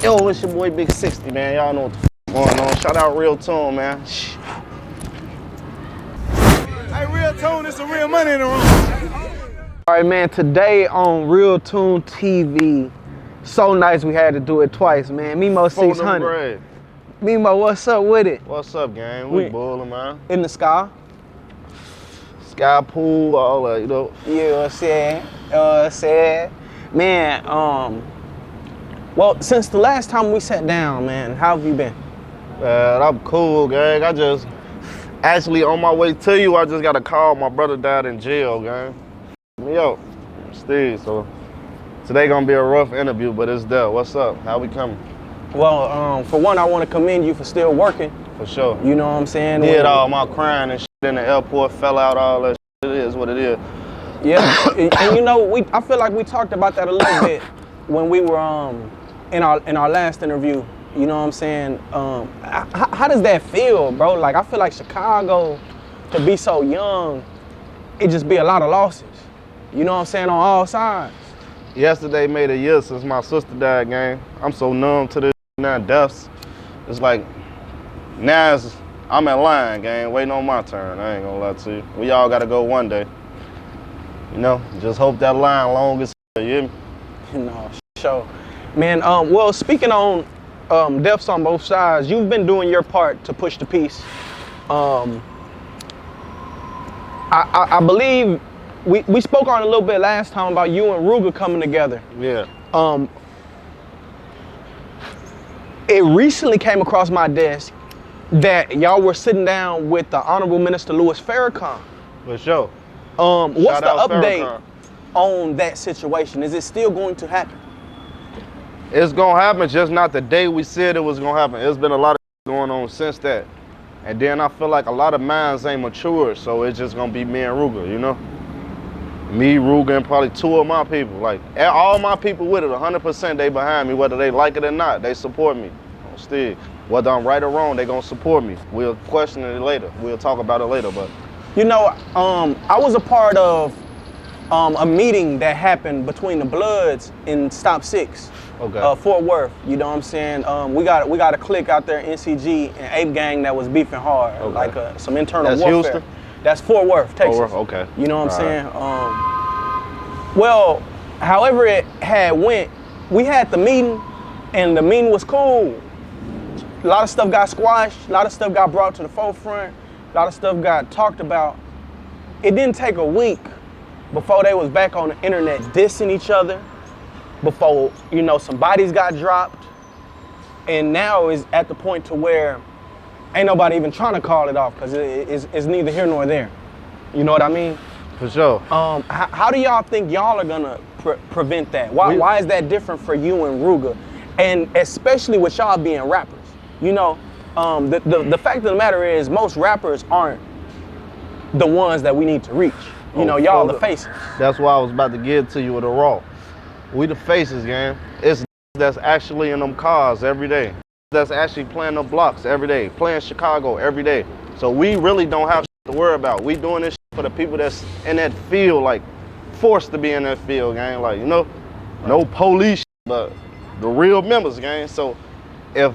Yo, it's your boy Big 60, man. Y'all know what the f going on. Shout out RealToon, man. Hey, RealToon, it's some real money in the room. All right, man, today on RealToonTV, so nice we had to do it twice, man. Memo 600. Memo, what's up with it? What's up, gang? We bullin', man. In the sky? Sky pool, all that, you know. You know what I'm saying? Man, well, since the last time we sat down, man, how have you been? I'm cool, gang. I just, actually on my way to you, I just got a call. My brother died in jail, gang. Yo, Steve, so today gonna be a rough interview, but it's there. What's up? How we coming? Well, for one, I want to commend you for still working. For sure. You know what I'm saying? Did all my crying and shit in the airport, fell out, all that shit. It is what it is. Yeah, and you know, I feel like we talked about that a little bit when we were in our last interview. You know what I'm saying? How does that feel, bro? Like, I feel like Chicago, to be so young, it just be a lot of losses. You know what I'm saying, on all sides. Yesterday made a year since my sister died, gang. I'm so numb to this now, deaths. It's like, now I'm in line, gang, waiting on my turn. I ain't gonna lie to you. We all gotta go one day. You know, just hope that line long as you hear me? No, sure. Man, well, speaking on deaths on both sides, you've been doing your part to push the peace. I believe we spoke on a little bit last time about you and Rooga coming together. Yeah. It recently came across my desk that y'all were sitting down with the Honorable Minister Louis Farrakhan. For sure. What's the update Farrakhan on that situation? Is it still going to happen? It's gonna happen, just not the day we said it was gonna happen. It's been a lot of going on since that. And then I feel like a lot of minds ain't matured, so it's just gonna be me and Rooga, you know? Me, Rooga, and probably two of my people. Like, all my people with it, 100% they behind me, whether they like it or not, they support me. Still, whether I'm right or wrong, they gonna support me. We'll question it later. We'll talk about it later, but. You know, I was a part of a meeting that happened between the Bloods in Stop 6, okay. Fort Worth. You know what I'm saying? We got a clique out there, NCG and Ape Gang, that was beefing hard, okay. like some internal That's warfare. Houston? That's Fort Worth, Texas. Fort Worth, okay. You know what I'm saying? Well, however it had went, we had the meeting, and the meeting was cool. A lot of stuff got squashed. A lot of stuff got brought to the forefront. A lot of stuff got talked about. It didn't take a week before they was back on the internet dissing each other, before, you know, some bodies got dropped, and now is at the point to where ain't nobody even trying to call it off, because it's neither here nor there. You know what I mean? For sure. How do y'all think y'all are gonna prevent that? Why is that different for you and Rooga? And especially with y'all being rappers. You know, the fact of the matter is most rappers aren't the ones that we need to reach. You know, y'all the faces. That's why I was about to get to you with the raw. We the faces, gang. It's that's actually in them cars every day. That's actually playing the blocks every day, playing Chicago every day. So we really don't have to worry about. We doing this for the people that's in that field, like forced to be in that field, gang. Like, you know, no police, but the real members, gang. So if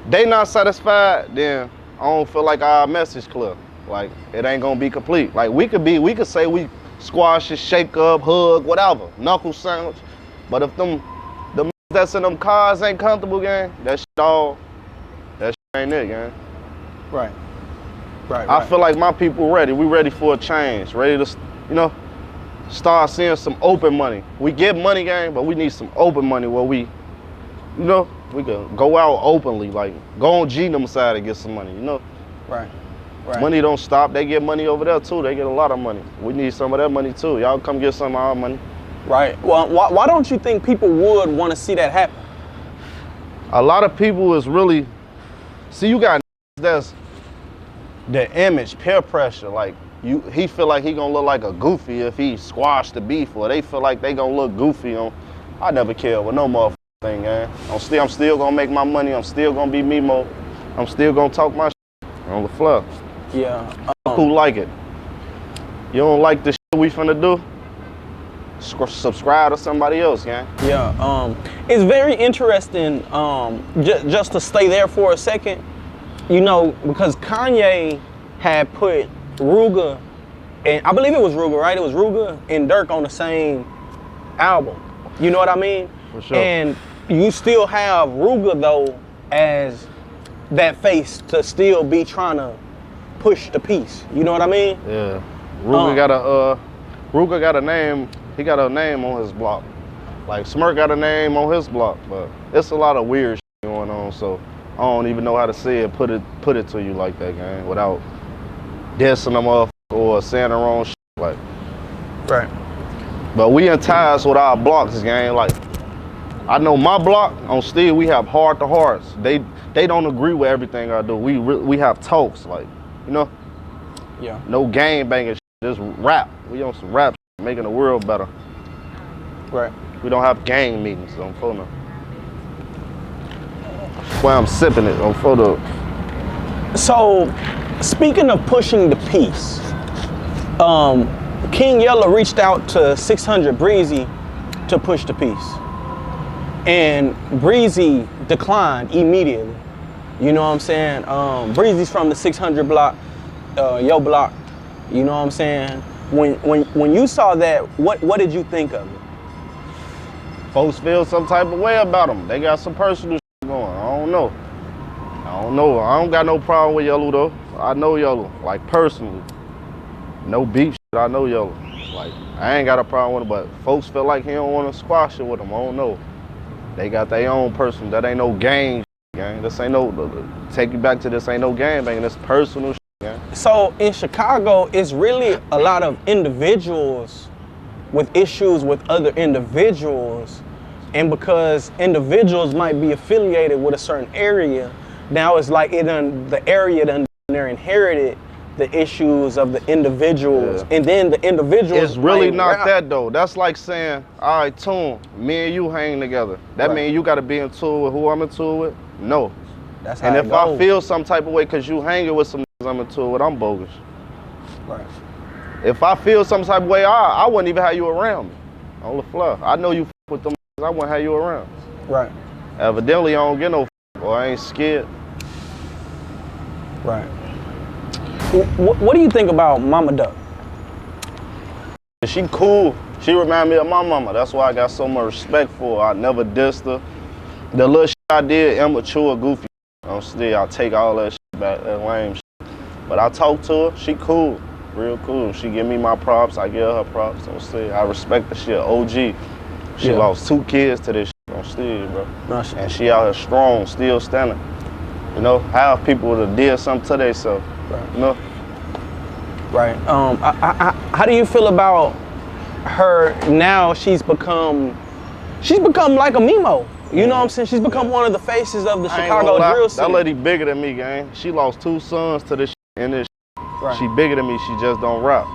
they not satisfied, then I don't feel like our message clear. Like, it ain't gonna be complete. Like, we could say we squash it, shake up, hug, whatever, knuckle sandwich. But if them that's in them cars ain't comfortable, gang, that shit ain't it, gang. Right. I feel like my people ready. We ready for a change, ready to, you know, start seeing some open money. We get money, gang, but we need some open money where we, you know, we can go out openly, like go on G-Num's side and get some money, you know? Right. Money don't stop. They get money over there too. They get a lot of money. We need some of that money too. Y'all come get some of our money. Right. Well, why don't you think people would want to see that happen? A lot of people is really, see, you got that's the image, peer pressure. Like, he feel like he gonna look like a goofy if he squashed the beef, or they feel like they gonna look goofy on. I never care with no motherfucking thing, man. I'm still gonna make my money. I'm still gonna be Memo. I'm still gonna talk my shit on the floor. Yeah. Who like it? You don't like the shit we finna do? subscribe to somebody else, gang. Yeah, it's very interesting, just to stay there for a second, you know, because Kanye had put Rooga, and I believe it was Rooga, right? It was Rooga and Dirk on the same album. You know what I mean? For sure. And you still have Rooga, though, as that face to still be trying to push the peace. You know what I mean? Yeah. Rooga got a name. He got a name on his block. Like Smirk got a name on his block, but it's a lot of weird shit going on. So I don't even know how to say it. Put it to you like that, gang, without dissing them off or saying the wrong shit. Like, right. But we in ties with our blocks, gang. Like, I know my block on Steve, we have heart to hearts. They don't agree with everything I do. We have talks, like, you know. Yeah. No gang banging shit, just rap. We on some rap shit, making the world better. Right. We don't have gang meetings on photo. That's why I'm sipping it on photo. So, speaking of pushing the peace, King Yella reached out to 600 Breezy to push the peace. And Breezy declined immediately. You know what I'm saying? Breezy's from the 600 block, yo block. You know what I'm saying? When you saw that, what did you think of it? Folks feel some type of way about them. They got some personal shit going. I don't know. I don't got no problem with Yellow though. I know Yellow, like personally. No beef shit, I know Yellow. Like, I ain't got a problem with him, but folks feel like he don't want to squash it with him. I don't know. They got their own person. That ain't no gang, gang. This ain't no, take you back to this, ain't no gang banging. This personal shit, gang. So in Chicago, it's really a lot of individuals with issues with other individuals. And because individuals might be affiliated with a certain area, now it's like the area done inherited the issues of the individuals, and then the individuals. It's really not that though. That's like saying, all right, Tune, me and you hang together. That means you got to be in tour with who I'm in tour with? No. That's how and it if goes. I feel some type of way because you hanging with some niggas I'm in tour with, I'm bogus. Right. If I feel some type of way, I wouldn't even have you around me. On the fluff. I know you with them niggas, I wouldn't have you around. Right. Evidently, I don't get no or I ain't scared. Right. What do you think about Mama Duck? She cool. She remind me of my mama. That's why I got so much respect for her. I never dissed her. The little shit I did, immature, goofy. I'll take all that shit back, that lame shit. But I talk to her, she cool, real cool. She give me my props, I give her props. I respect the shit. OG. She lost 2 kids to this shit on stage, bro. And she out here strong, still standing. You know, how people would have did something to themselves. Right. You know? Right. How do you feel about her now? She's become like a Memo. You know what I'm saying? She's become one of the faces of the Chicago drill scene. That lady bigger than me, gang. She lost 2 sons to this shit in this shit. Right. She bigger than me, she just don't rap.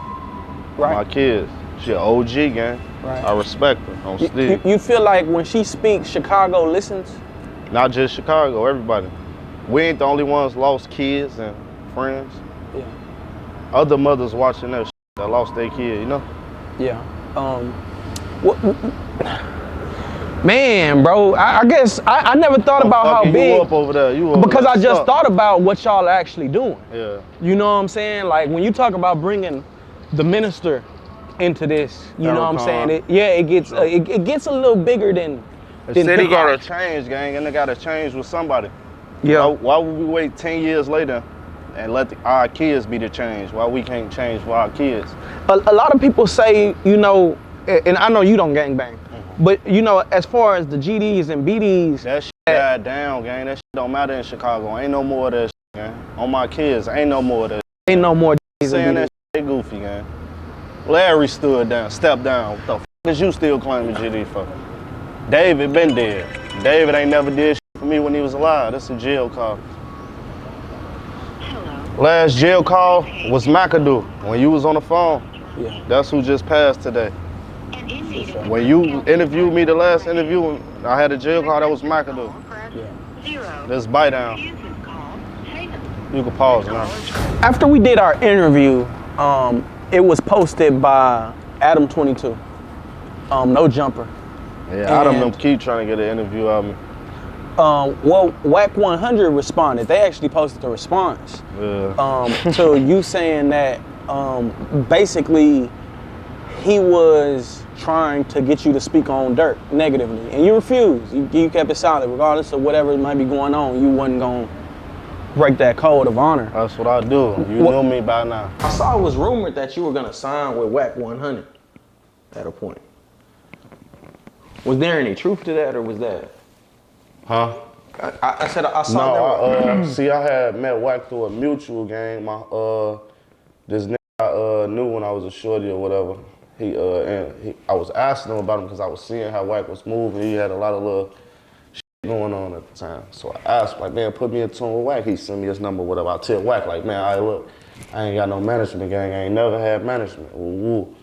Right. My kids. She an OG, gang. Right. I respect her on stage. You feel like when she speaks, Chicago listens? Not just Chicago, everybody. We ain't the only ones lost kids and friends. Yeah. Other mothers watching that shit that lost their kid, you know? Yeah. Man, bro, I guess I never thought about how big. You up over there. You because I just thought about what y'all are actually doing. Yeah. You know what I'm saying? Like when you talk about bringing the minister into this, you know what I'm saying? It gets a little bigger than. The city gotta change, gang, and they gotta change with somebody. Yeah. Why would we wait 10 years later and let our kids be the change? Why we can't change for our kids? A lot of people say, you know, and I know you don't gangbang, but you know, as far as the GDs and BDs, that shit died down, gang. That shit don't matter in Chicago. Ain't no more of that shit, gang. On my kids, ain't no more of that shit. Ain't no more GDs. Saying that shit goofy, gang. Larry stood down, stepped down. What the f is you still claiming GD for? David been dead. David ain't never did shit for me when he was alive. That's a jail call. Hello. Last jail call was McAdoo when you was on the phone. Yeah. That's who just passed today. When you interviewed me the last interview, I had a jail call, that was McAdoo. Yeah. Let's bite down. You can pause now. After we did our interview, it was posted by Adam 22. No Jumper. Yeah, I don't keep trying to get an interview of me. Well, Wack 100 responded. They actually posted a response to you saying that basically he was trying to get you to speak on Dirk negatively, and you refused. You kept it solid, regardless of whatever might be going on. You wasn't gonna break that code of honor. That's what I do. You know me by now. I saw it was rumored that you were gonna sign with Wack 100 at a point. Was there any truth to that, or was that? Huh? I said I saw No, see, I had met Wack through a mutual game. This nigga I knew when I was a shorty or whatever. I was asking him about him because I was seeing how Wack was moving. He had a lot of little shit going on at the time. So I asked, like, man, put me in tune with Wack. He sent me his number, whatever. I tell Wack, like, man, look, I ain't got no management gang. I ain't never had management. Ooh.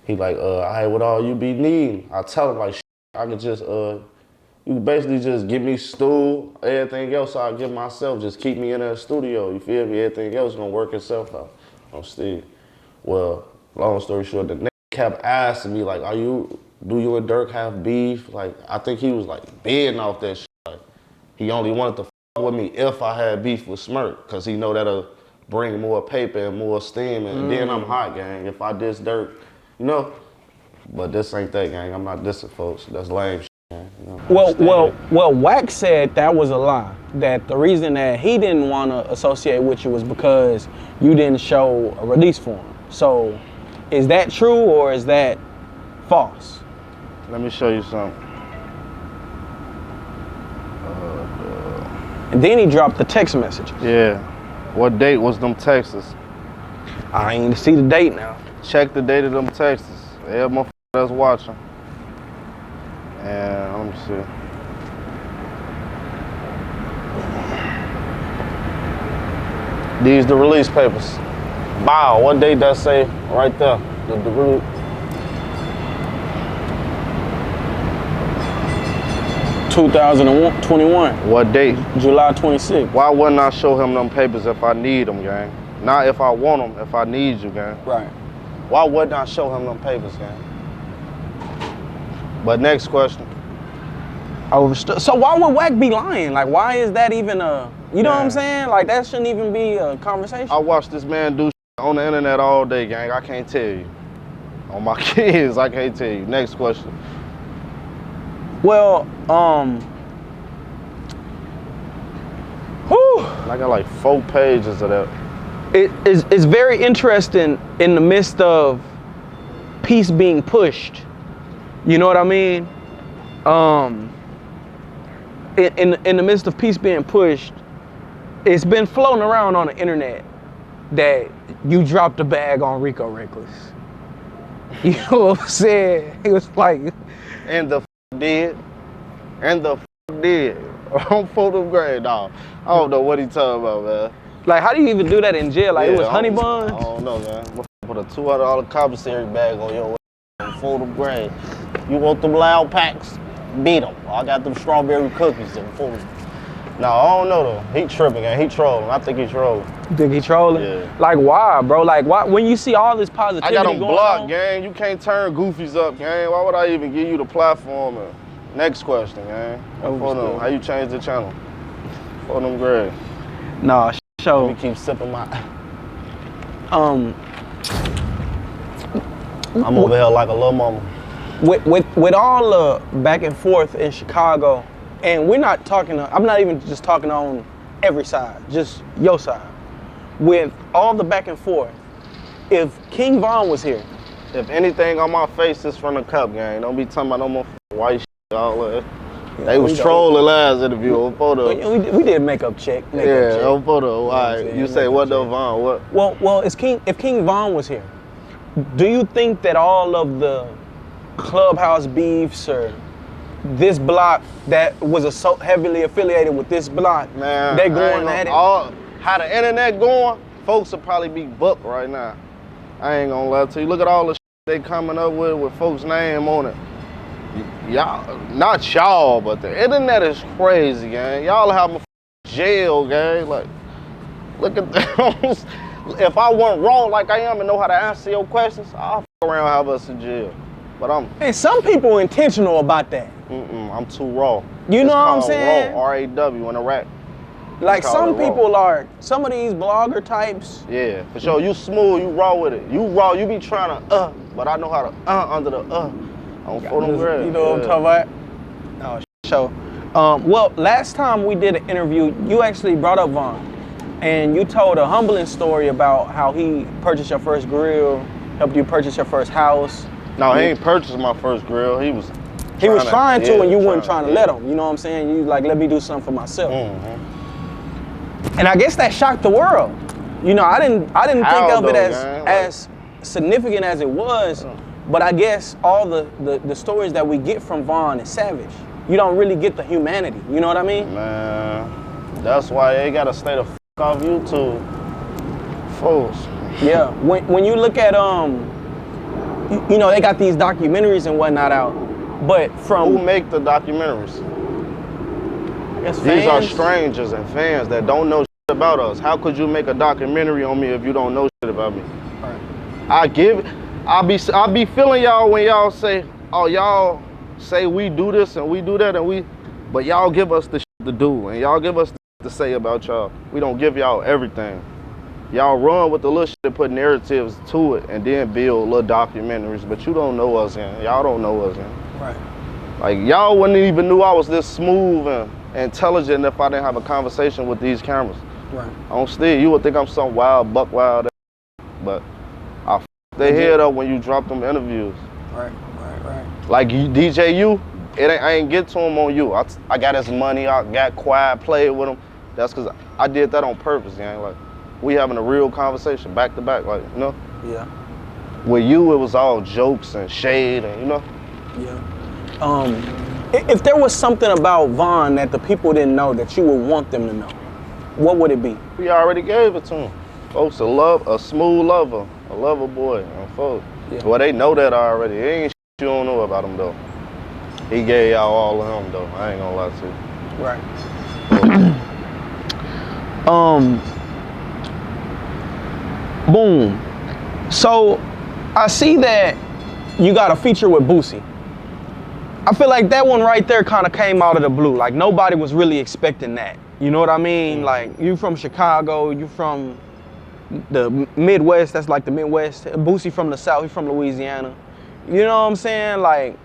He like, what all you be needing? I tell him, like, I could just, you basically just give me stool, everything else I'll give myself. Just keep me in that studio, you feel me? Everything else gonna work itself out. I'm Steve. Well, long story short, the nigga kept asking me, like, do you and Dirk have beef? Like, I think he was like bidding off that shit. Like, he only wanted to fuck with me if I had beef with Smirk, cause he know that'll bring more paper and more steam, and then I'm hot, gang. If I diss Dirk, you know? But this ain't that, gang. I'm not dissing folks. That's lame shit. You know, well, Wack said that was a lie. That the reason that he didn't want to associate with you was because you didn't show a release form. So, is that true or is that false? Let me show you something. And then he dropped the text messages. Yeah. What date was them texts? I ain't see the date now. Check the date of them texts. Yeah, motherfucker that's watching. And let me see. These the release papers. Wow, what date that say right there? The 2021. What date? July 26th. Why wouldn't I show him them papers if I need them, gang? Not if I want them, if I need you, gang. Right. Why wouldn't I show him them papers, gang? But next question. So why would Wack be lying? Like, why is that even a, you know what I'm saying? Like, that shouldn't even be a conversation. I watch this man do shit on the internet all day, gang. I can't tell you. On my kids, I can't tell you. Next question. Well, I got like 4 pages of that. It's very interesting in the midst of peace being pushed. You know what I mean? In the midst of peace being pushed, it's been floating around on the internet that you dropped a bag on Rico Recklezz. You know what I'm saying? He was like, And the did. On photograph, dog. I don't know what he talking about, man. like, how do you even do that in jail? Like, it was honey buns? I don't know, man. Put a $200 commissary bag on your photograph. You want them loud packs? Beat them. I got them strawberry cookies in full. No, I don't know though. He tripping, man. He trolling. I think he trolling. You think he trolling? Yeah. Like, why, bro? Like, why? When you see all this positivity I got him going blocked, on, gang. You can't turn goofies up, gang. Why would I even give you the platform? Next question, gang. How you change the channel? For them grades. Nah, show. Let me keep sipping my. I'm over here like a little mama. With all the back and forth in Chicago, and we're not talking, I'm not even just talking on every side, just your side. With all the back and forth, if King Von was here. If anything on my face is from the cup, gang. Don't be talking about no more white shit, all that. They was trolling last interview on photo. We did a makeup check. On photo. All right. You say what though, Von? What? Well, if King Von was here, do you think that all of the Clubhouse beefs or this block that was so heavily affiliated with this block, man, they going at it? How the internet going, folks will probably be booked right now. I ain't gonna lie to you. Look at all the shit they coming up with folks' name on it. Y'all, not y'all, but the internet is crazy, gang. Y'all have a jail, gang. Like, look at those. If I wasn't wrong like I am and know how to answer your questions, I'll f around have us in jail. But And some people intentional about that. I'm too raw. You know what I'm saying? Raw, R-A-W in a rap. Like some people are, some of these blogger types. Yeah, for sure. You smooth, you raw with it. You raw, you be trying to but I know how to under the on photo grade. You know what I'm talking about? Oh, sure. Well, last time we did an interview, you actually brought up Von. And you told a humbling story about how he purchased your first grill, helped you purchase your first house. No, he ain't purchased my first grill. He was trying to, and you weren't trying to let him. You know what I'm saying? You like, let me do something for myself. And I guess that shocked the world. You know, I didn't think of it as significant as it was, but I guess all the stories that we get from Von is savage. You don't really get the humanity. You know what I mean? Man, that's why they gotta stay the off YouTube. Fools. Yeah. When you look at you know, they got these documentaries and whatnot out, but from who make the documentaries? These are strangers and fans that don't know shit about us. How could you make a documentary on me if you don't know shit about me? Right. I be feeling y'all when y'all say, oh, y'all say we do this and we do that but y'all give us the shit to do and y'all give us the shit to say about y'all. We don't give y'all everything. Y'all run with the little shit and put narratives to it and then build little documentaries, but you don't know us, man. Y'all don't know us, man. Right. Like, y'all wouldn't even knew I was this smooth and intelligent if I didn't have a conversation with these cameras. Right. On stage, you would think I'm some wild, buck wild, but I f their head up when you drop them interviews. Right. Like DJ U, I ain't get to him on you. I got his money, I got quiet, played with him. That's because I did that on purpose, you know? Like, we having a real conversation, back to back, like, you know? Yeah. With you, it was all jokes and shade and, you know? Yeah. If there was something about Von that the people didn't know that you would want them to know, what would it be? We already gave it to them. Folks, a smooth lover, a lover boy, and folks. Yeah. Well, they know that already. It ain't shit you don't know about him, though. He gave y'all all of him, though. I ain't gonna lie to you. Right. Boom. So, I see that you got a feature with Boosie. I feel like that one right there kind of came out of the blue. Like, nobody was really expecting that. You know what I mean? Like, you from Chicago, you from the Midwest, that's like the Midwest. Boosie from the South, he from Louisiana. You know what I'm saying? Like,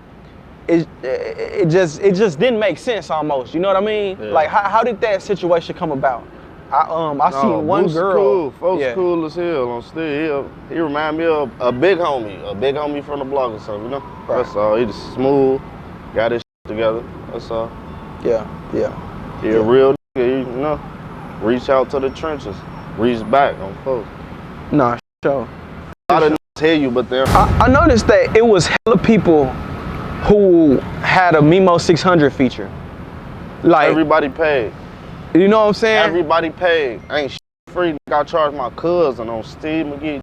it just didn't make sense almost. You know what I mean? Yeah. Like, how did that situation come about? I seen one girl. Cool. Folks cool as hell on stage. He remind me of a big homie from the block or something, you know? Right. That's all. He just smooth, got his shit together. That's all. Yeah. He a real nigga, you know? Reach out to the trenches, reach back on folks. Nah, sure. A lot of niggas hear you, but they're. I noticed that it was hella people who had a Memo 600 feature. Like, everybody paid. You know what I'm saying? Everybody paid. Ain't shit free. I charged my cousin on Steve McGee.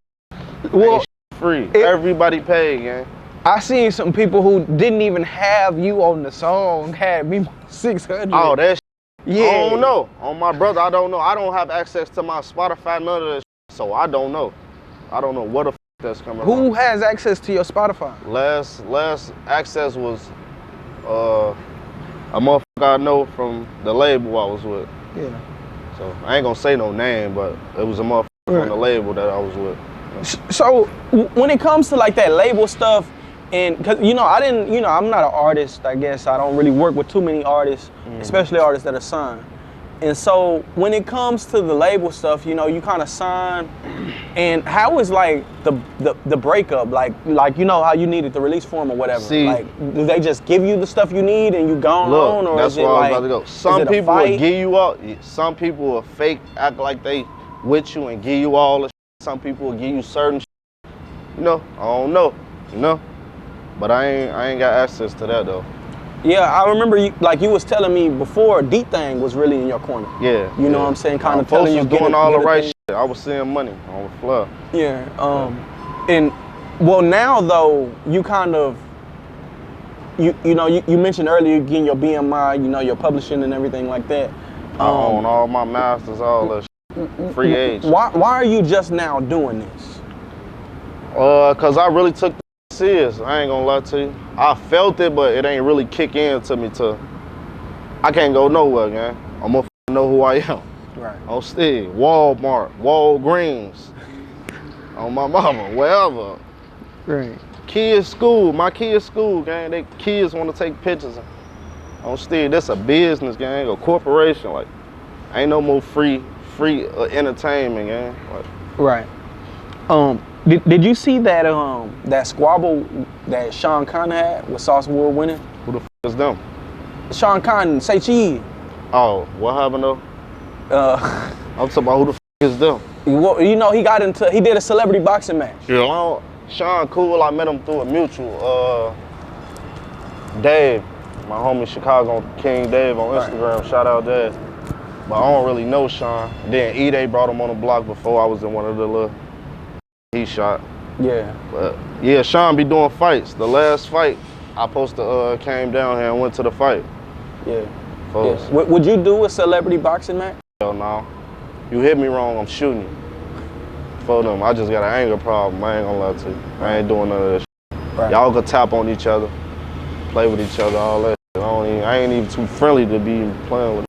Well, ain't shit free. Everybody paid, gang. I seen some people who didn't even have you on the song had Memo 600. Oh, that shit. Yeah. I don't know. On my brother, I don't know. I don't have access to my Spotify, none of that shit, so I don't know. I don't know what the f that's coming Who from. has access to your Spotify? Last access was a motherfucker I know from the label I was with. Yeah. So I ain't gonna say no name, but it was a motherfucker from the label that I was with. So when it comes to like that label stuff, and cause I'm not an artist, I guess. I don't really work with too many artists, especially artists that are signed. And so when it comes to the label stuff, you kind of sign. And how is like the breakup? Like you know how you needed the release form or whatever. See, like, do they just give you the stuff you need and you gone on, or that's is it where like? I was about to go. Some people will give you all. Some people will fake, act like they with you and give you all the shit. Some people will give you certain shit. I don't know. But I ain't got access to that though. Yeah, I remember you was telling me before D-Thing was really in your corner. Yeah. You know what I'm saying? Kind of telling you doing all the right shit. I was seeing money on the fly. Yeah. And well now though, you kind of you mentioned earlier you getting your BMI, your publishing and everything like that. I own all my masters, all that shit. Free agent. Why are you just now doing this? Cause I really took this is. I ain't gonna lie to you. I felt it, but it ain't really kick in to me till I can't go nowhere, man. I'm gonna know who I am. Right. On still, Walmart, Walgreens, on my mama, wherever. Right. Kids school, my kids school, gang. They kids want to take pictures. On still, this a business, gang, a corporation. Like, ain't no more free entertainment, gang. Like, Right. Did you see that that squabble that Sean Conn had with Sauce World winning? who the is them? Sean Conn, say cheese. Oh, what happened though? I'm talking about who the is them. You know, he did a celebrity boxing match. Yeah, Sean cool. I met him through a mutual. Dave, my homie Chicago King Dave on Instagram. Right. Shout out Dave. But I don't really know Sean. Then Edai brought him on the block before I was in one of the little he shot. Yeah. But yeah, Sean be doing fights. The last fight, I supposed to came down here and went to the fight. Yeah. Yeah. Would you do a celebrity boxing match? Hell no. You hit me wrong, I'm shooting you. For them, I just got an anger problem. I ain't gonna lie to you. I ain't doing none of this shit. Right. Y'all can tap on each other, play with each other, all that shit. I ain't even too friendly to be playing with.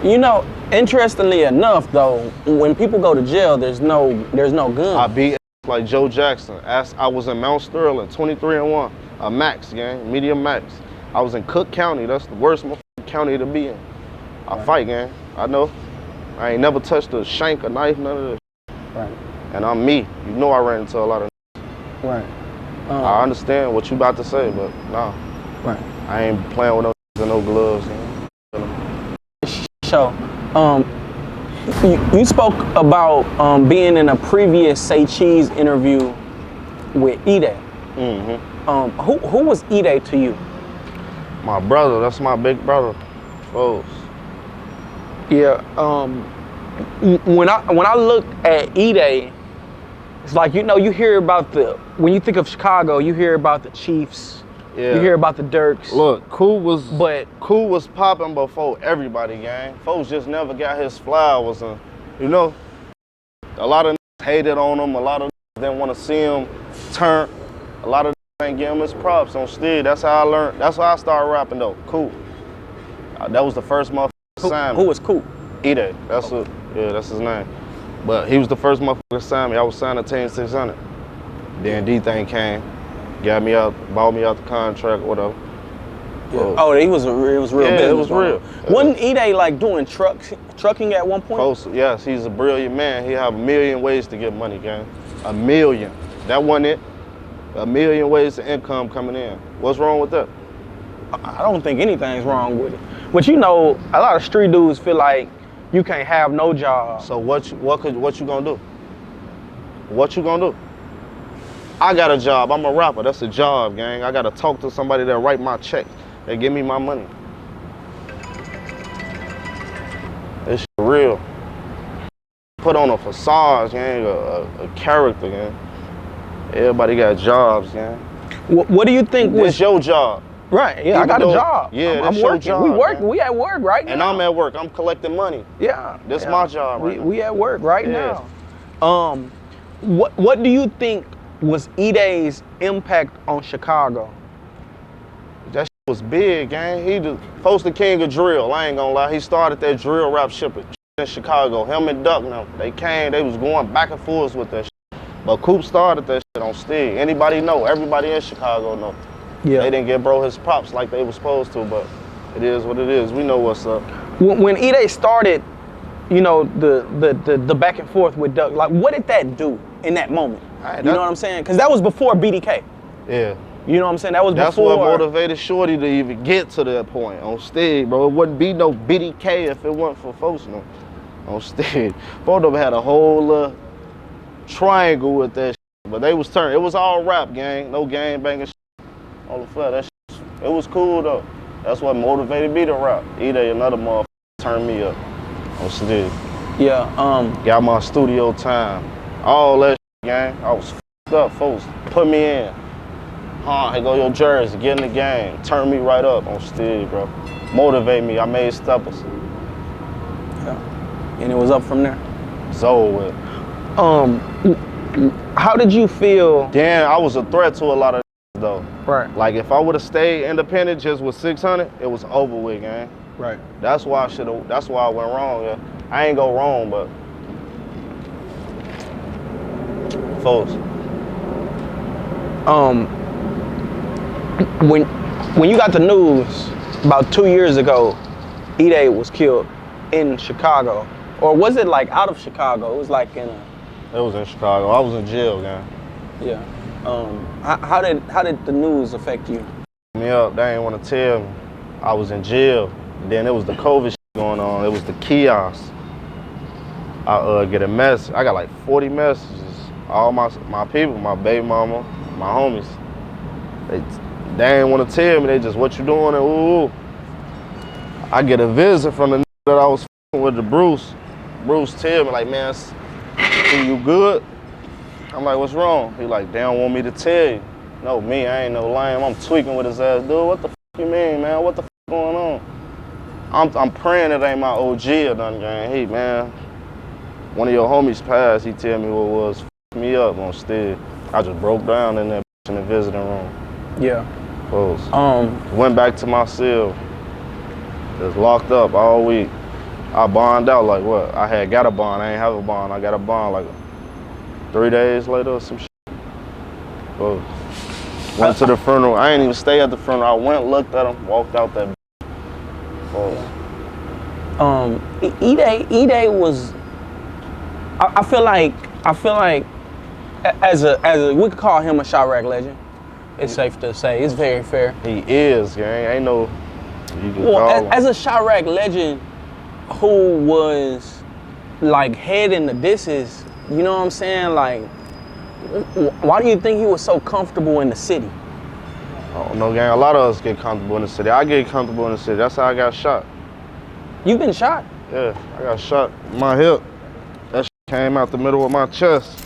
You know, interestingly enough, though, when people go to jail, there's no gun. I beat like Joe Jackson. I was in Mount Sterling, 23-1, a max gang, medium max. I was in Cook County. That's the worst county to be in. I fight, gang. I know. I ain't never touched a shank, a knife, none of this. Right. And I'm me. You know I ran into a lot of. Right. I understand what you about to say, but nah. Right. I ain't playing with no gloves. So, you spoke about being in a previous Say Cheese interview with Edai. Mm-hmm. Who was Edai to you? My brother. That's my big brother. Folks. Yeah. When I look at Edai, it's like, you know, you hear about when you think of Chicago, you hear about the Chiefs. Yeah. You hear about the Dirks. Look, Cool was popping before everybody, gang. Folks just never got his flowers, and you know, a lot of hated on him. A lot of didn't want to see him turn. A lot of ain't give him his props on stage. That's how I learned. That's how I started rapping though. Cool. That was the first motherfucker signed me. Who was Cool? Edai. That's that's his name. But he was the first motherfucker to sign me. I was signed to Team 600. Then D-Thing came. Got me out, bought me out the contract, whatever. Yeah. Oh, it was real business. Yeah, it was real. Wasn't Edai like doing trucking at one point? Folks, yes, he's a brilliant man. He have a million ways to get money, gang. A million. That wasn't it. A million ways of income coming in. What's wrong with that? I don't think anything's wrong with it. But you know, a lot of street dudes feel like you can't have no job. So what you gonna do? What you gonna do? I got a job. I'm a rapper. That's a job, gang. I gotta talk to somebody that write my check. They give me my money. This shit real. Put on a facade, gang, a character, gang. Everybody got jobs, gang. What do you think was your job? Right. Yeah, I got a job. Yeah, I'm working. Job, we work. Man. We at work right now. And I'm at work. I'm collecting money. Yeah. This my job right now. We at work right now. What do you think was Edai's impact on Chicago? That shit was big, gang. He the king of drill. I ain't gonna lie. He started that drill rap shit in Chicago. Him and Duck, now they came. They was going back and forth with that shit. But Coop started that shit on Stig. Anybody know? Everybody in Chicago know. Yeah. They didn't give bro his props like they was supposed to, but it is what it is. We know what's up. When Edai started, you know, the back and forth with Duck, like what did that do in that moment? You know what I'm saying? Because that was before BDK. Yeah. You know what I'm saying? That was That's before. That's what motivated Shorty to even get to that point on stage, bro. It wouldn't be no BDK if it wasn't for folks on stage. Both of them had a whole triangle with that shit, but they was turned. It was all rap, gang. No gang banging shit. All the fuck, that shit, it was cool though. That's what motivated me to rap. Edai, another motherfucker, turned me up on stage. Yeah. Got my studio time. All that shit, gang. I was f***ed up, folks. Put me in. Here go your jersey, get in the game. Turn me right up on stage, bro. Motivate me. I made steppers. Yeah. And it was up from there. It's over with. How did you feel? Then I was a threat to a lot of though. Right. Like if I would have stayed independent just with 600, it was over with, gang. Right. That's why that's why I went wrong, yeah. I ain't go wrong, but folks. When you got the news about 2 years ago, Edai was killed in Chicago, or was it like out of Chicago? It was like in a. It was in Chicago. I was in jail, gang. Yeah. How did the news affect you? Me up, they ain't want to tell me. I was in jail. Then it was the COVID shit going on. It was the kiosk. I get a message. I got like 40 messages. All my people, my baby mama, my homies. They ain't want to tell me. They just, what you doing? And ooh. I get a visit from the nigga that I was with, the Bruce. Bruce tell me like, man, you good? I'm like, what's wrong? He like, they don't want me to tell you. No, me, I ain't no lame. I'm tweaking with his ass. Dude, what the you mean, man? What the going on? I'm praying it ain't my OG or nothing, gang. Hey, man, one of your homies passed. He tell me what it was. Me up on stage. I just broke down in that in the visiting room. Yeah. Close. Went back to my cell. Just locked up all week. I bonded out like what? I got a bond. I ain't have a bond. I got a bond like 3 days later or some shit. Close. Went to the funeral. I ain't even stay at the funeral. I went, looked at him, walked out that. Edai was. I feel like as a we could call him a Chirac legend. It's safe to say. It's very fair. He is, gang. Ain't no. You can well, call as a Chirac legend, who was like head in the disses. You know what I'm saying? Like, why do you think he was so comfortable in the city? I don't know, gang. A lot of us get comfortable in the city. I get comfortable in the city. That's how I got shot. You been shot? Yeah, I got shot in my hip. That shit came out the middle of my chest.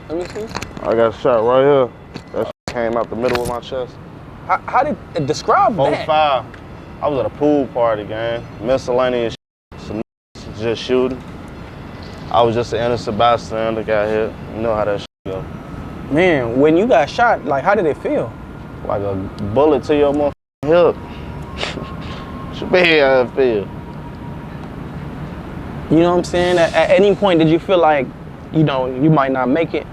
Let me see. I got shot right here. That shit came out the middle of my chest. How did it describe that? 05. I was at a pool party, gang. Miscellaneous shit. Some just shooting. I was just an innocent bystander, got hit. You know how that shit go. Man, when you got shot, like, how did it feel? Like a bullet to your motherfucking hip. Should be how it feel. You know what I'm saying? At any point, did you feel like, you know, you might not make it?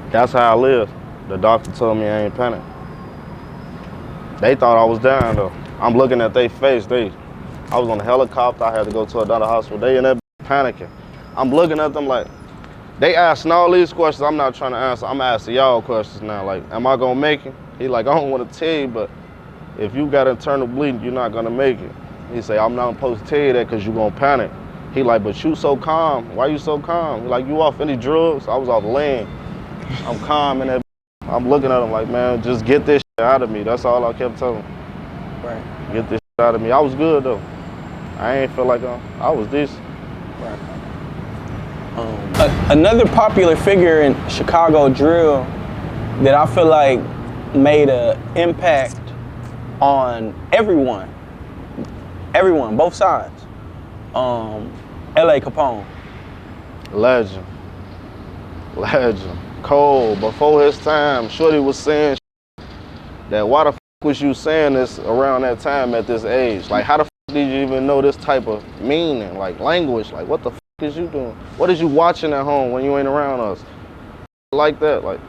That's how I live. The doctor told me I ain't panic. They thought I was dying though. I'm looking at their face. I was on a helicopter. I had to go to another hospital. They in there panicking. I'm looking at them like, they asking all these questions I'm not trying to answer. I'm asking y'all questions now. Like, am I gonna make it? He like, I don't want to tell you, but if you got internal bleeding, you're not gonna make it. He say, I'm not supposed to tell you that because you're gonna panic. He like, but you so calm. Why you so calm? He like, you off any drugs? I was off lean. I'm calm in that. I'm looking at him like, man, just get this shit out of me. That's all I kept telling him. Right. Get this shit out of me. I was good though. I ain't feel like I was decent. Right. Another popular figure in Chicago drill that I feel like made an impact on everyone, both sides. LA Capone. Legend. Cold. Before his time, Shorty was saying that why the f was you saying this around that time at this age? Like, how the f did you even know this type of meaning, like language? Like, what the f is you doing? What is you watching at home when you ain't around us? Like that, like,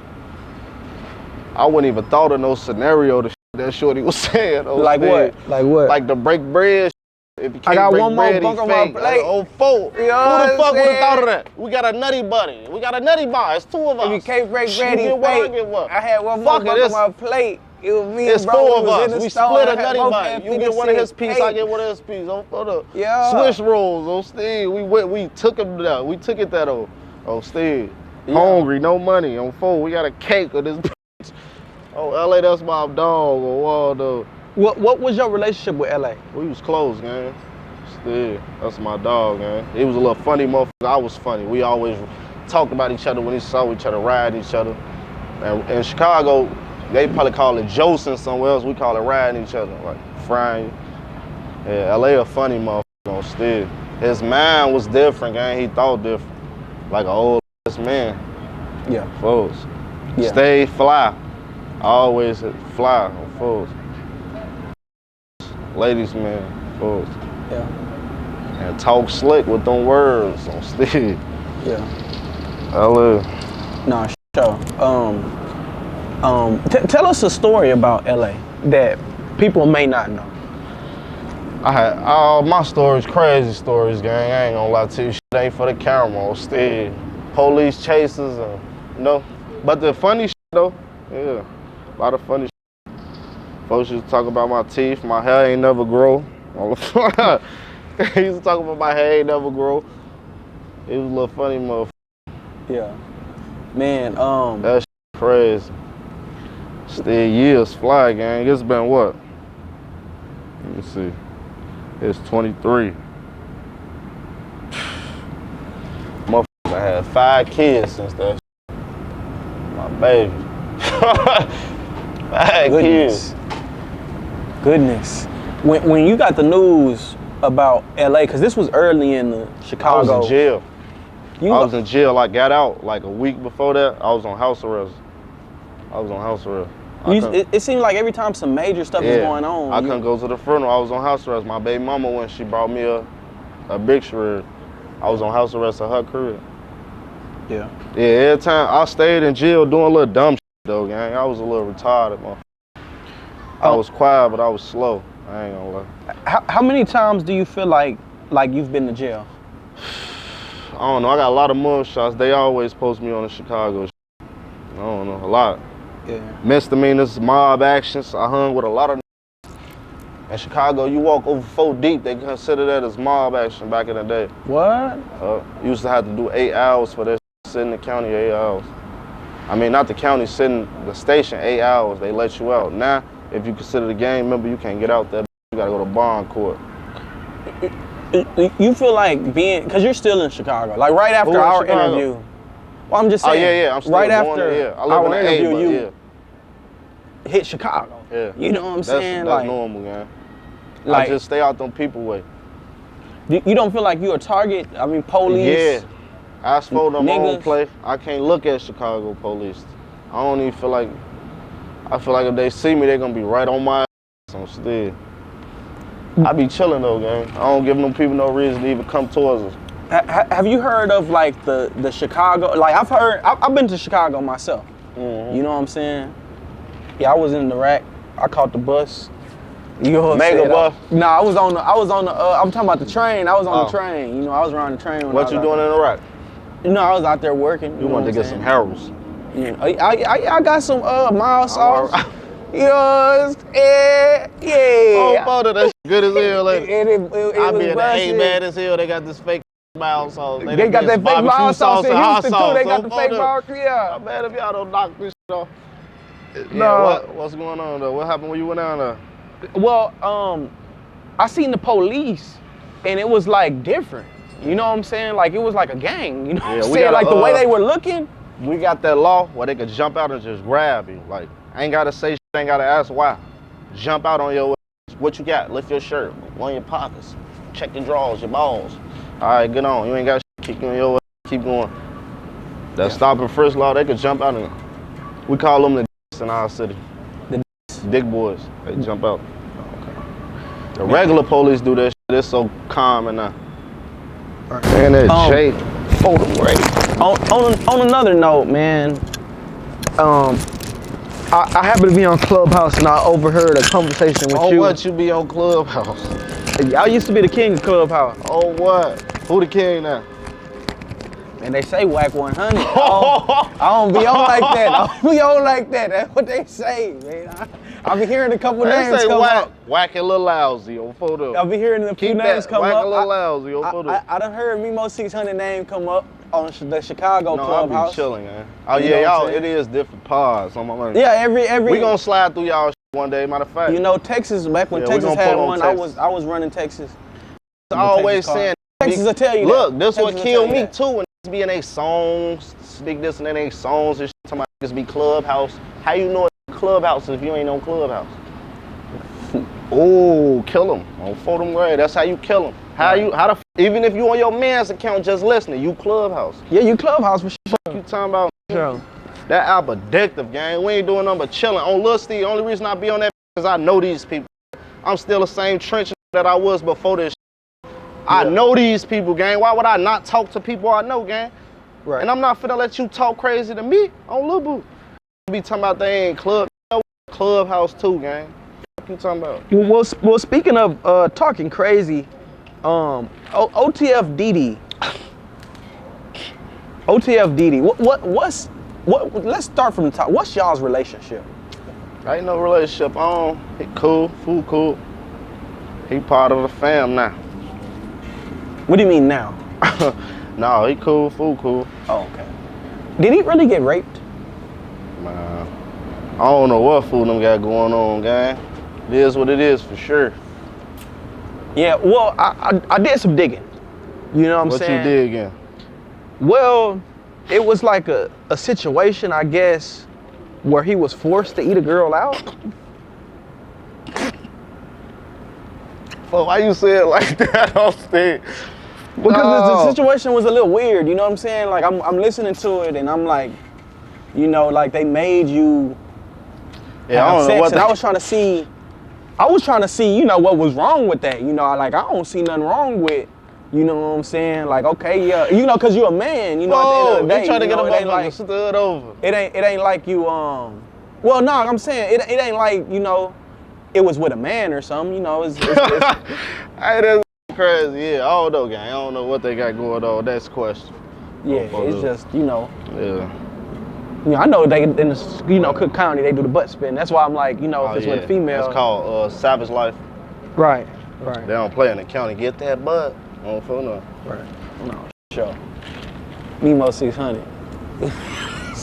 I wouldn't even thought of no scenario that Shorty was saying. Like what? Like what? Like the break bread. If you can't I got break one more bread, bunk on fake. my plate. Oh, four. You know who the fuck would have thought of saying? that? We got a nutty buddy. We got a nutty bar. It's two of us. If you can't break bread, You you get what, I fake. get what. I had one more Fuck bunk it, on my plate. It was me It's and bro. four of was in us. the We store. split I a had nutty both body. hands You to get the one of his same piece, plate. I get one of his piece. On Yeah. Swish rolls on Steve. We took him there. We took it that on Steve. Yeah. Hungry, no money. On phone, we got a cake with this bitch. Oh, LA, that's my dog. On Waldo. What was your relationship with LA? We was close, man. Still, that's my dog, man. He was a little funny motherfucker. I was funny. We always talked about each other when we saw each other, ride each other. And in Chicago, they probably call it josing somewhere else. We call it riding each other, like frying. Yeah, LA a funny motherfucker, still. His mind was different, gang. He thought different. Like an old man. Yeah. Folks. Yeah. Stay fly. I always fly on fools. Ladies, man, fools. Yeah. And talk slick with them words on stage. Yeah. LA. Nah, sure. Tell us a story about LA that people may not know. I had all my stories, crazy stories, gang. I ain't gonna lie to you. Shit ain't for the camera on stage. Police chases and But the funny shit though, yeah, a lot of funny shit. Folks used to talk about my teeth, my hair ain't never grow. He used to talk about my hair ain't never grow. It was a little funny motherfucker. Yeah. Man, That shit crazy. Still years fly, gang. It's been what? Let me see. It's 23. Motherfucker, I had 5 kids since that. My baby. 5 kids. Goodness. When you got the news about LA, because this was early in the Chicago. I was in jail. I was in jail. I got out like a week before that. I was on house arrest. It seemed like every time some major stuff was going on. I couldn't go to the funeral. I was on house arrest. My baby mama, when she brought me a big shred, I was on house arrest at her crib. Yeah. Yeah, every time I stayed in jail doing a little dumb shit though, gang. I was a little retarded, man. I was quiet, but I was slow. I ain't gonna lie. How many times do you feel like you've been to jail? I don't know. I got a lot of mug shots. They always post me on the Chicago shit. I don't know, a lot. Yeah. Misdemeanors, mob actions. I hung with a lot of. In Chicago, you walk over 4 deep, they consider that as mob action back in the day. What? Used to have to do 8 hours for that. Sit in the county 8 hours. I mean, not the county, sit in the station 8 hours. They let you out. Now, if you consider the gang member, you can't get out there. You gotta go to bond court. You feel like being, because you're still in Chicago, like right after our interview. Well, I'm just saying. Oh, yeah, I'm still right going after there, yeah. I live our in the interview, A, but you hit Chicago. Yeah. You know what I'm saying? That's like, normal, man. Like, I just stay out them people way. You don't feel like you're a target? I mean, police. Yeah. I suppose them niggas. own play. I can't look at Chicago police. I don't even feel like. I feel like if they see me, they're gonna be right on my ass on still. I be chilling though, gang. I don't give them people no reason to even come towards us. Have you heard of like the Chicago? Like I've been to Chicago myself. Mm-hmm. You know what I'm saying? Yeah, I was in the rack. I caught the bus. You know what I'm Mega saying? bus? Nah, I was on the. I'm talking about the train. I was on the train. You know, I was riding the train. What you doing in Iraq? You know, I was out there working. You wanted to get some Harold's. Yeah, I got some mild sauce. You know, yeah. Oh, photo, that's good as hell. Like, I be in the A bad as hell. They got this fake mild sauce. They got that fake mild sauce in Houston too. They got the fake barbecue. Yeah. I'm mad if y'all don't knock this shit off. No. What's going on though? What happened when you went down there? Well, I seen the police, and it was like different. You know what I'm saying? Like it was like a gang. You know what I'm saying? Like the way they were looking. We got that law where they could jump out and just grab you. Like, ain't gotta say shit, ain't gotta ask why. Jump out on your ass. What you got? Lift your shirt. Go in your pockets. Check your drawers, your balls. All right, get on. You ain't got shit. Keep on your ass. Keep going. That stop and frisk law, they could jump out and we call them the dicks in our city. The dick boys. They jump out. Okay. The regular police do that shit. It's so calm and now. And that Jake. Photo break. On another note, man, I happened to be on Clubhouse and I overheard a conversation with you. Oh, what? You be on Clubhouse? I used to be the king of Clubhouse. Oh, what? Who the king now? And they say Wack 100. I don't be on like that. I don't be on like that. That's what they say, man. I be hearing a couple names come up. Wack and Lil Lousy on photo. I be hearing a few names come up. Wack and Lil Lousy on photo. I done heard Memo 600 name come up on the Chicago Clubhouse. I be chilling, man. Oh yeah, y'all. It is different pods on my money. Yeah, every. We gonna slide through y'all one day. Matter of fact. You know, Texas. Back when Texas had one, I was running Texas. Always saying. Texas will tell you that. Look, this what killed me too. When niggas be in they songs, speak this and then they songs and shit. Talking about niggas be Clubhouse. How you know it's Clubhouse if you ain't on Clubhouse? Oh, kill him on photo grade. That's how you kill him. Even if you on your man's account just listening, you Clubhouse. Yeah, you Clubhouse for sure. You talking about? Sure. That app addictive, gang. We ain't doing nothing but chilling. On Lil Steve, only reason I be on that is I know these people. I'm still the same trench that I was before this. I know these people, gang. Why would I not talk to people I know, gang? Right. And I'm not finna let you talk crazy to me on Lil Boo. Be talking about they ain't Clubhouse too, gang. What you talking about? Well, speaking of talking crazy, OTF DD. OTF DD. Let's start from the top. What's y'all's relationship? Ain't no relationship on. He cool, fool cool. He part of the fam now. What do you mean now? No, he cool, fool cool. Oh, okay. Did he really get raped? Man, I don't know what fool them got going on, gang. It is what it is for sure. Yeah, well, I did some digging. You know what I'm saying? What you did again? Well, it was like a situation, I guess, where he was forced to eat a girl out. Oh, why you say it like that on stage? Because the situation was a little weird, you know what I'm saying? Like, I'm listening to it and I'm like, you know, like they made you have sex, and I was trying to see, you know, what was wrong with that. You know, like I don't see nothing wrong with, you know what I'm saying? Like, okay, yeah, you know, cause you're a man, you know, at the end of the day, you trying to get it ain't like stood over. It ain't like you well, no, I'm saying it ain't like, you know, it was with a man or something, you know, it's Hey, that's crazy, yeah. I don't know, gang. I don't know what they got going on. That's the question. yeah, it's just, you know. Yeah. You know, I know they in the, you know, Cook County they do the butt spin. That's why I'm like, you know, if it's with a female. It's called Savage Life. Right. They don't play in the county. Get that butt. I don't feel no. Right. No, sure. Memo 600.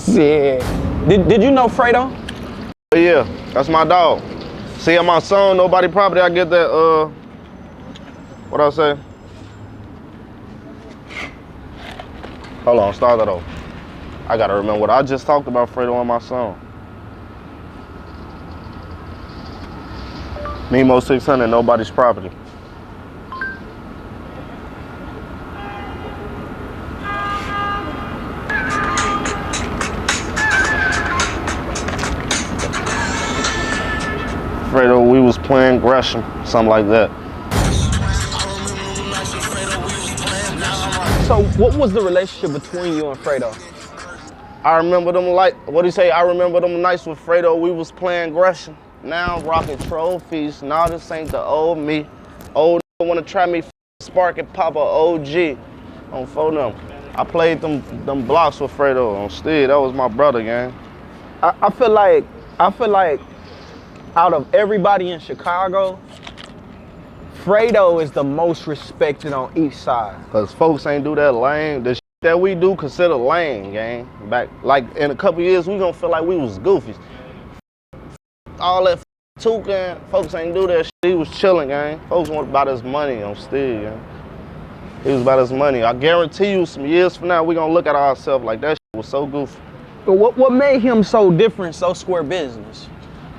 Yeah. Did you know Fredo? Yeah, that's my dog. See, on my song, Nobody Property, I get that, what I say? Hold on, start that over. I gotta remember what I just talked about Fredo on my song. Memo 600, Nobody's Property. Fredo, we was playing Gresham, something like that. So what was the relationship between you and Fredo? I remember them I remember them nights with Fredo, we was playing Gresham. Now I'm rocking trophies, now this ain't the old me. Old wanna try me, Spark and Papa OG on phone. I played them blocks with Fredo on Steve, that was my brother, gang. I feel like out of everybody in Chicago, Fredo is the most respected on each side. Cause folks ain't do that lame. The shit that we do consider lame, gang. Back like in a couple years, we gonna feel like we was goofies. All that toucan, folks ain't do that shit. He was chilling, gang. Folks want about his money on Steve, gang. He was about his money. I guarantee you, some years from now, we gonna look at ourselves like that shit was so goofy. But what made him so different, so square business?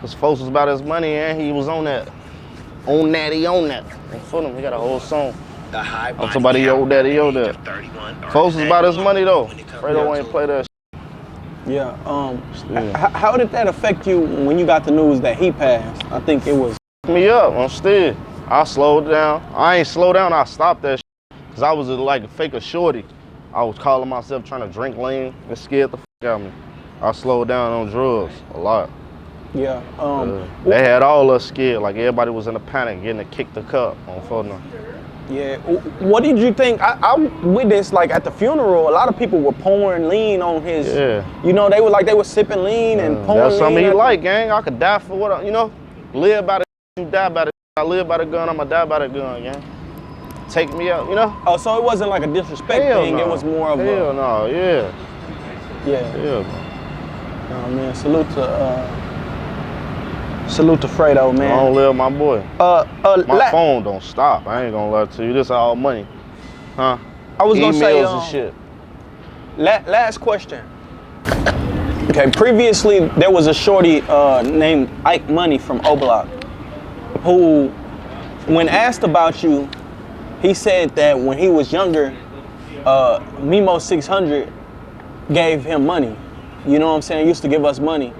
Cause folks was about his money and he was on that. On that, he on that. And for him, he got a whole song. I'm somebody yo daddy, yo that. Folks was about his money though. Fredo ain't play that shit. Yeah, how did that affect you when you got the news that he passed? I think it was me up on Steve. I slowed down. I ain't slowed down, I stopped that shit. Cause I was like a fake shorty. I was calling myself trying to drink lean and scared the fuck out of me. I slowed down on drugs a lot. Yeah. They had all us scared, like everybody was in a panic, getting to kick the cup on phone. Yeah. What did you think? I witnessed like at the funeral, a lot of people were pouring lean on his. Yeah. You know, they were sipping lean and pouring. That's something he like, gang. I could die for what, you know, live by the you die by the. I live by the gun, I'ma die by the gun, gang. Take me out, you know. Oh, so it wasn't like a disrespect thing. No. It was more of Hell no, yeah. Yeah. Yeah. Oh man, salute to Fredo, man. Long live my boy. My phone don't stop. I ain't gonna lie to you. This all money, huh? I was gonna say emails and shit. Last question. Okay, previously there was a shorty named Ike Money from O Block, who, when asked about you, he said that when he was younger, Memo 600 gave him money. You know what I'm saying? Used to give us money.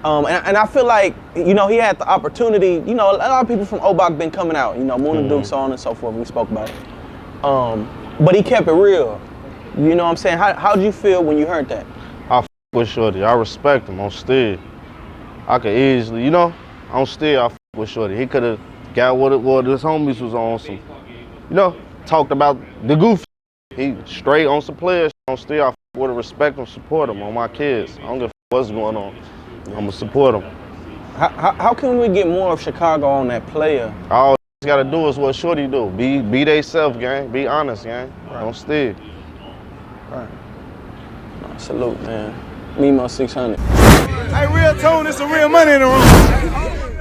And I feel like, you know, he had the opportunity, you know, a lot of people from Obak been coming out, you know, Moon Duke, so on and so forth, we spoke about it. But he kept it real. You know what I'm saying? How did you feel when you heard that? I f with Shorty. I respect him. I'm still. I could easily, you know, I'm still, I f with Shorty. He could have got what his homies was on some, you know, talked about the goofy. He straight on some players. I'm still, I f with him, respect him, support him on my kids. I don't give a f what's going on. I'm gonna support him. How can we get more of Chicago on that player? All you gotta do is what Shorty do. Be they self, gang. Be honest, gang. Right. Don't steal. Right. No, salute, man. Memo 600. Hey, RealToon, it's some real money in the room.